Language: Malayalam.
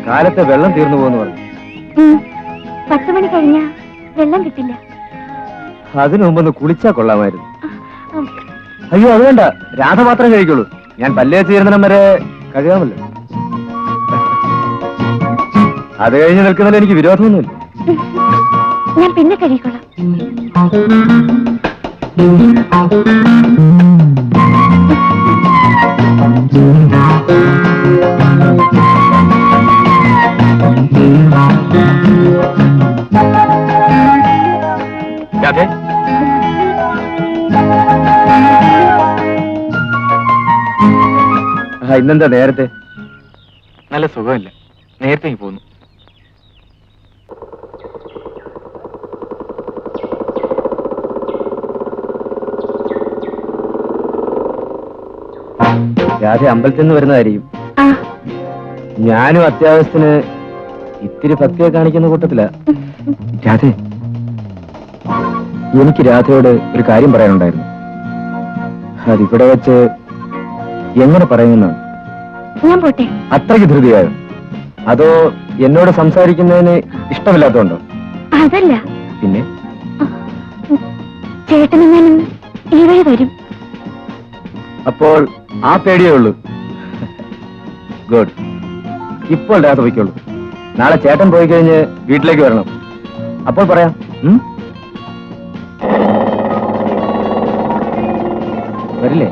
കാലത്തെ വെള്ളം തീർന്നു പോകുന്നു പറഞ്ഞു. 10 മണി കഴിഞ്ഞാ വെള്ളം കിട്ടില്ല. അതിനു മുമ്പൊന്ന് കുളിച്ചാ കൊള്ളാമായിരുന്നു. അയ്യോ അത് വേണ്ട, രാധ മാത്രം കഴിക്കുള്ളൂ. ഞാൻ പല്ലേ തീരുന്നിടം വരെ കഴിയാമല്ലോ. അത് കഴിഞ്ഞ് നിൽക്കുന്നതിൽ എനിക്ക് വിരോധമൊന്നുമില്ല. ഞാൻ പിന്നെ കഴിക്കൊള്ളാം. ഇന്നെന്താ നേരത്തെ? നല്ല സുഖമില്ല, നേരത്തെ പോന്നു. രാധ അമ്പലത്തിൽ നിന്ന് വരുന്നതായിരിക്കും. ഞാനും അത്യാവശ്യത്തിന് ഇത്തിരി ഭക്തിയെ കാണിക്കുന്ന കൂട്ടത്തില. രാധ, എനിക്ക് രാധയോട് ഒരു കാര്യം പറയാനുണ്ടായിരുന്നു. അതിവിടെ വെച്ച് എങ്ങനെ പറയുമെന്നാണ്. ഞാൻ പോട്ടെ. അത്രയ്ക്ക് ധൃതിയായോ? അതോ എന്നോട് സംസാരിക്കുന്നതിന് ഇഷ്ടമില്ലാത്തതുണ്ടോ? അതല്ല. പിന്നെ ചേട്ടനെങ്ങാനും ഈ വഴി വരും. അപ്പോൾ ആ പേടിയേ ഉള്ളൂ. ഗുഡ്. ഇപ്പോൾ രാധ പോയിക്കോളൂ. നാളെ ചേട്ടൻ പോയി കഴിഞ്ഞ് വീട്ടിലേക്ക് വരണം. അപ്പോൾ പറയാം. വരില്ലേ?